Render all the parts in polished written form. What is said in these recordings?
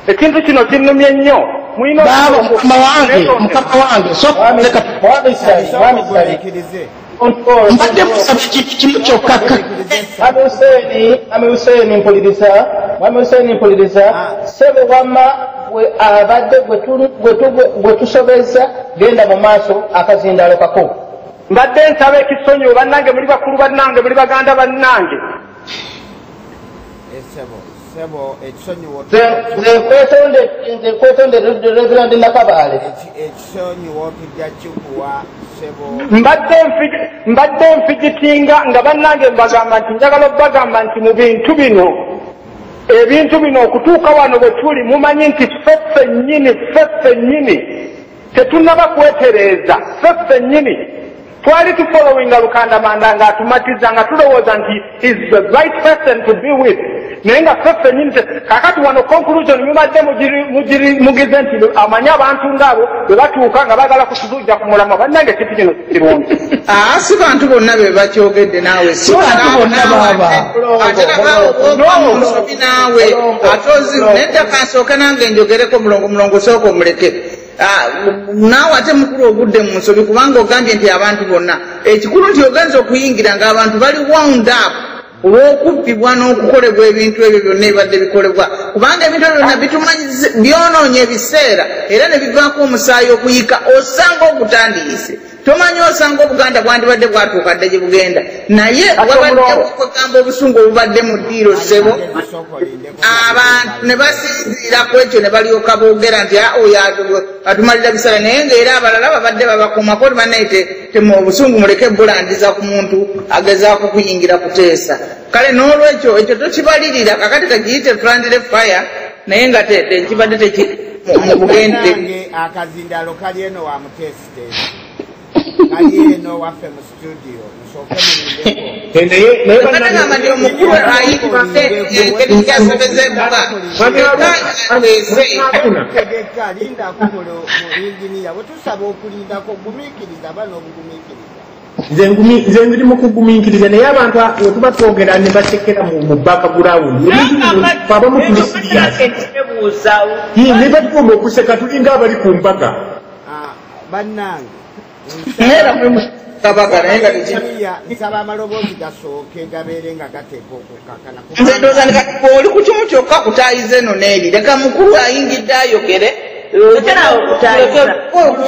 ekintu kino kinnumye nnyo mulina mukama wange mbadde musaba ekintu kimu kyokka Mwami Hussein mpuliriza sebo wamma abadde bwe tusobeza genda mu maaso akazindaalo kako mbadde nsaba ekisonyiwo bannange muli bakulu bannange muli baganda bannange nze kwetonde Reverend Nakabaale mbadde nfigitinga nga bannange mbagamba nti njagala okubagamba nti mu ebintu bino okutuuka wano bwe tuli mumanyi nti ffeffe nnyini tetunnaba kwetereeza ffeffe nnyini twali tufollowinga Lukanda Manda ng'atumatiza nga tulowooza nti is the right person to be with naye nga ffeffe nnyini kakati wano conclusion mubadde mugize nti amanyi abantu ngaabo bwe batuuka nga bagala kutuluja ku mulamwa bannange kitu kino kirungi si bantu bonna be bakyogedde naawe si bantu bonna baba ate nabaawomusobi naawe ate oziru nedda kansooke nange njogereko mulongo sooka omuleke naawe ate mukulu ogudde mu nsobi kubanga ogambye nti abantu bonna ekikulu nti ogenza okuyingira ng'abantu bali wound up olw'okubbibwa n'okukolebwa ebintu ebyo byonna ebibadde bikolebwa kubanga ebintu ebyo byonna byonoonye ebiseera era ne bivaako omusaayi okuyika osanga ogutandiise tomanyi osanga obuganda bwandibadde bwatuuka dde gye bugenda naye wabaddewo okugamba obusungu obubadde mu ddiiro ssebo abantu ne basinziira ku ekyo ne balyoka boogera nti oyo atumalira biseera naye ng'era abalala babadde babakomako banaye temu obusungu muleke bulandiza ku muntu agezaako kuyingira kuteesa kale n'olwekyo ekyo tokibalirira kakati kakiyite friendly fire naye nga tekibadde mubugendere akazindaalo kali eno wa muteesite kali eno waffe mu studio nsooke mulindeko nti omukulu ayitibadde engeri gyasebeza ebuga tegeka lindako mu inginiya bwe tusaba okulindako gumiikiriza bano obugumiikiriza nze ngiri mu kugumiikiriza naye abantu we tuba twogera ne basekera mu background abamu tuli siriyasi ne batugomba okuseka tulinga abali ku mbaga bannange nsaba amaloboozi gasooke gabeere nga gateeka okukakana nze ndooza oli ku kimu kyokka kutaayiza eno neeri leka mukulu ayingidde ayogere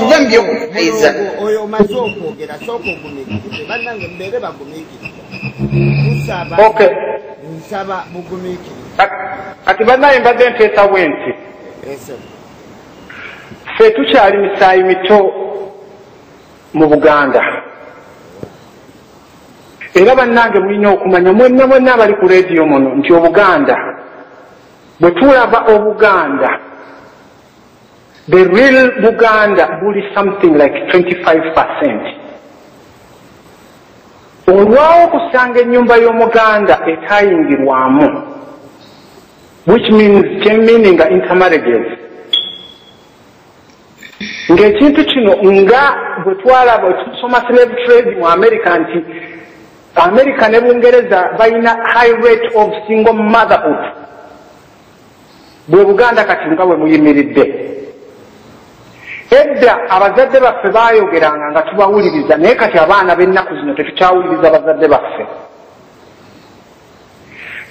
tubyokutaayiza oyo omaze okwogera sooka ogumiikirize bannange mbeere bagumiikiriza nsaba bugumiikiriza kati bannaye mbadde nteesa bwenti ffe tukyali misaayi mito mu Buganda era bannange mulina okumanya mwenna abali ku leediyo muno nti Obuganda bwe tulaba Obuganda the real Buganda buli something like 25%. Olwawo kusanga ennyumba y'Omuganda etayingirwamu, which means meaning intermarriages. Ng'ekintu kino nga bwe twalaba tusoma slave trade mu America nti America ne Bungereza balina high rate of single motherhood. Bwe Buganda kati nga bwe muyimiridde. Edda abazadde baffe baayogeranga nga tubawuliriza naye kati abaana b'ennaku zino tetukyawuliriza abazadde baffe.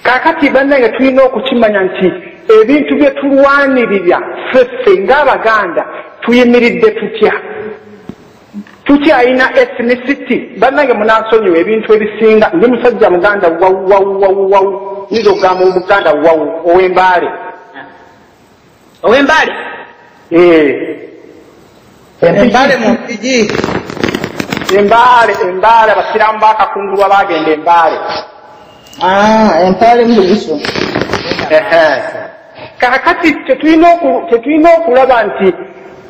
Kaakati bannange tulina okukimanya nti ebintu bye tulwanirira ffeffe ng'Abaganda tuyimiridde tutya. Tukyalina ethnicity. Bannange munansonyiwa ebintu ebisinga. Ndi musajja Muganda wawu nyiza okugamba Omuganda wawu ow'Embaale. Ow'Embaale? Embale mu Fiji. Embale abasiraamu baakakungulwa baagenda Embale. Empale mu Buliso. Kaakati tetulina okulaba nti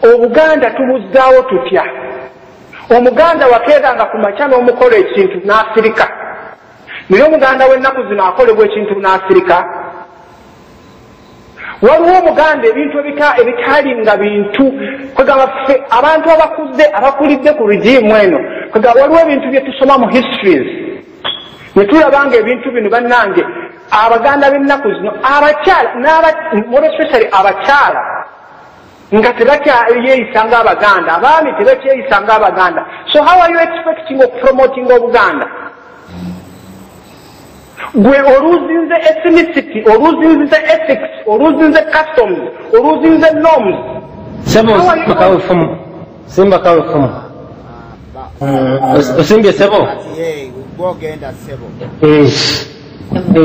Obuganda tubuzzaawo tutya. Omuganda wakeeranga ku makya n'omukola ekintu n'Afirika. Naye Omuganda w'ennaku zino akolebwa ekintu n'Afirika. Waliwo Omuganda ebintu ebitalinga bintu kwegamba ffe abantu abakuze abakulidde ku regimu eno kwegamba waliwo ebintu bye tusoma mu histories ne tulabanga ebintu bino bannange abaganda b'ennaku zino abakyala more especially abakyala nga tebakyeyisa ng'abaganda abaami tebakyeyisa ng'abaganda. So how are you expecting of promoting obuganda? Gwe oluzinze ethnicity, oluzinze ethics, oluzinze customs, oluzinze norms. Simba kawefumu osimbye sebo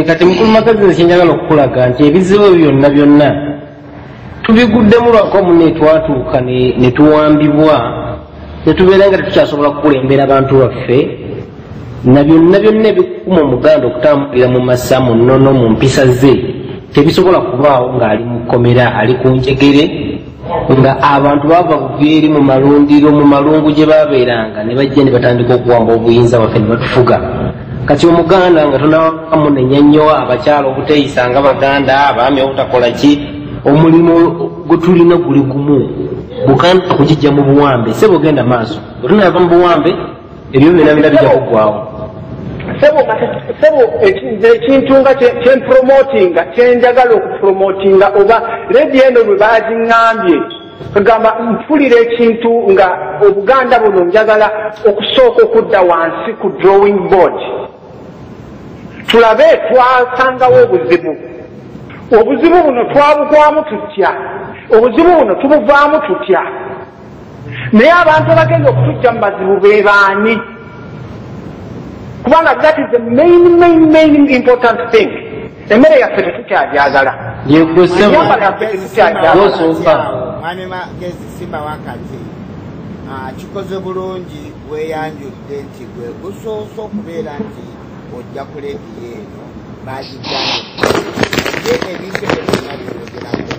kati mukulu magazi kyenjagala okukulaga nti ebizibu byonna tubiguddemu lwako munne twatuuka ne tuwambibwa ne tubeera nga tetukyasobola kukulembera abantu baffe na byonna ebikuma omuganda okutambulira mu masa mu nnono mu mpisa ze tebisobola kubaawo ng'ali mu kkomera ali ku njegere nga abantu bava kuvyeri mu malundiro mu malungu gye babeeranga ne bajja ne batandika okuwamba obuyinza baffe ne batufuga. Kati omuganda nga tonawamu nenyannyo abakyala obuteyisa nga baganda abaami obutakola ki omulimu gwe tulina guli gumu buganda kugijja mu buwambe sebo genda maaso otunava mu buwambe ebyo byonna bijja kuggwawo. Sebo ekintu nga kyempromotinga kyenjagala okupromotinga oba ledi eno bwe bagiŋŋambye kagamba mpulira ekintu nga obuganda buno njagala okusooka okudda wansi ku drawing board tulabe twasangawo obuzibu buno twabugwamu tutya obuzibu buno tubuvaamu tutya naye abantu abagenda okutujja mu bazibu be baani kubanga that is the main important thing. Emmere yaffe tetukyajagala ennyambala yaffe tetukyajagala. Mwami Magezi Simba wakati kikoze bulungi weeyanjudde nti gwe gusoose okubeera nti ojja ku lediyo eno baagijjanye ebintu ebyonna byogerako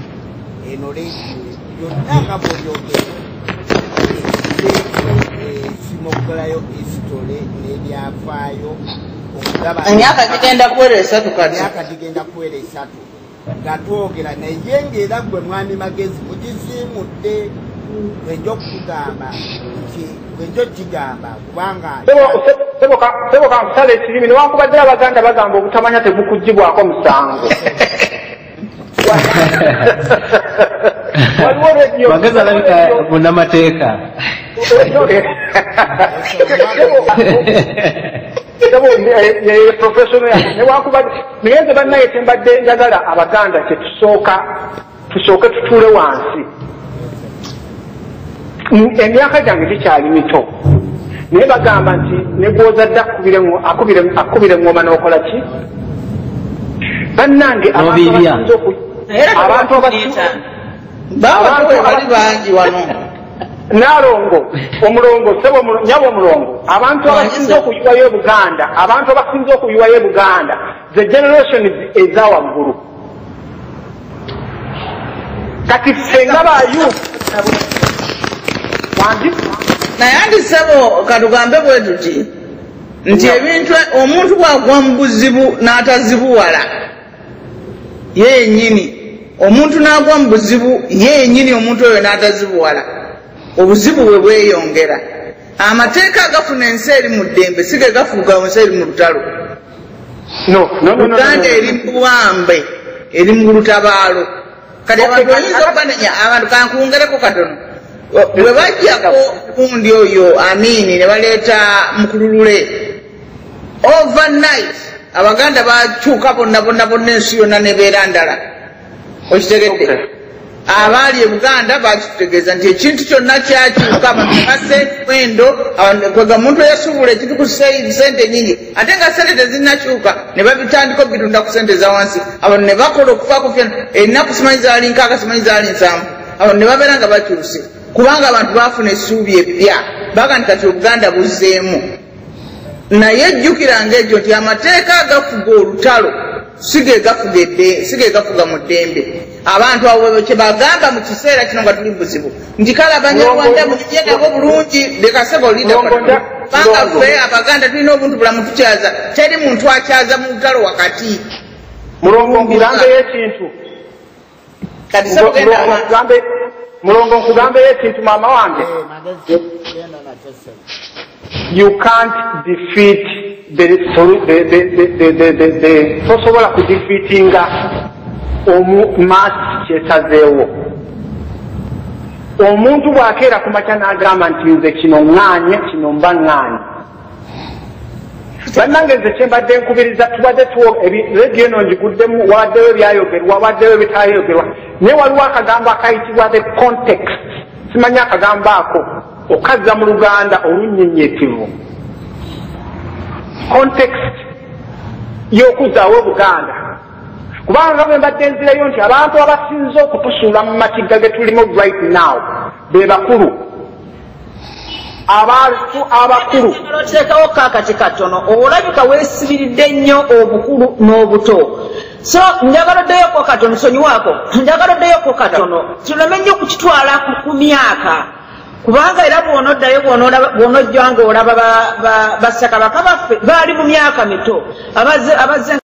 eno lediyo byonna nga bwobyogera simokolayo isitole n'ebyafaayo emyaka gigenda kuwera 3 kati emyaka gigenda kuwera 3 nga twogera naye ng'era gwe Mwami Magezi mugiziimudde gwenja okutugamba nti gwenja okigamba kubanga sebo kamusala ekirimi newankubadde abaganda bagamba obutamanya tebukugibwako musango. Magezi alabika munnamateeka professional yange newankubadde naye nze bannaye tembadde njagala abaganda tusooke tutuule wansi. Emyaka gyange gikyali mito naye bagamba nti negwozadde akubire ngoma n'okola ki bannange abantu bali bangi wano Nalongo omulongo sebo nyabo omulongo abantu abasinze okuyiwayo Buganda the generation is our guru kati senga bayu naye andi sebo katugambe bwe tuti nti ebintu omuntu bwagwa mu buzibu n'atazibuwala yennyini omuntu n'agwa mu buzibu yennyini omuntu oyo n'atazibuwala obuzibu bwe bweyongera. Amateeka agafuna ensi eri mu ddembe si ge gafuga ensi eri mu lutalo. Uganda eri mu buwambe eri mu lutabaalo kati abantu oyinza okubanenya abantu kankungereko katono bwe bajjako gundi oyo Amini ne baleeta Mukululule overnight abaganda bakyuka bonna ensi yonna nebeera ndala okitegedde abaali e Buganda bakitutegeeza nti ekintu kyonna kyakyuka abantu basse mwendo kwega muntu yasuubula ekintu ku sente nyingi ate nga sente tezinnakyuka ne babitandika okubitunda ku sente za wansi abantu ne bakola okufaako fyona ennaku simanyi zaali 6 simanyi zaali 7 abantu ne babeera nga bakyuse kubanga abantu baafuna essuubi eppya baga kati Obuganda buzzeemu naye jjukiranga ekyo nti amateeka agafuga olutalo sige gafuga mu ddembe abantu abo kye bagamba mu kiseera kino nga tuli buzibu nti kale Abanyarwanda mujje nabo bulungi lekasebo lidabanga ffe Abaganda tulina obuntu bulamu tukyaza teri muntu akyaza mu lutalo wakati mulongo nkugambeyo ekintu kati sebo genda mulongo nkugambeyo ekintu maama wange you can't defeat tosobola kudifeatinga maasi kyesazeewo. Omuntu bw'akeera ku makya n'agamba nti nze kino ŋŋaanye kino mba ŋŋaanye. Bannange nze kye mbadde nkubiriza tubadde rediyo eno ngiguddemu wawaddewo ebyayogerwa wawaddewo ebitaayogerwa naye waliwo akagambo akayitibwa the context. Simanyi akagambo ako okazza mu Luganda olunnyinyitivu. Context y'okuzzaawo Buganda. Kubanga bwe mbadde nzirayo nti abantu abasinze okutusuula mu matigga ge tulimu right now be bakulu. Abantu abakulu oteekawo kaakati katono olabika weesibiridde nnyo obukulu n'obuto. So njagala oddeyoko katono sonyiwaako njagala oddeyoko katono tuleme nnyo kukitwala ku myaka kubanga era bw'onoddayo bw'onojja nga olaba bassekabaka baffe baali mu myaka mito abazze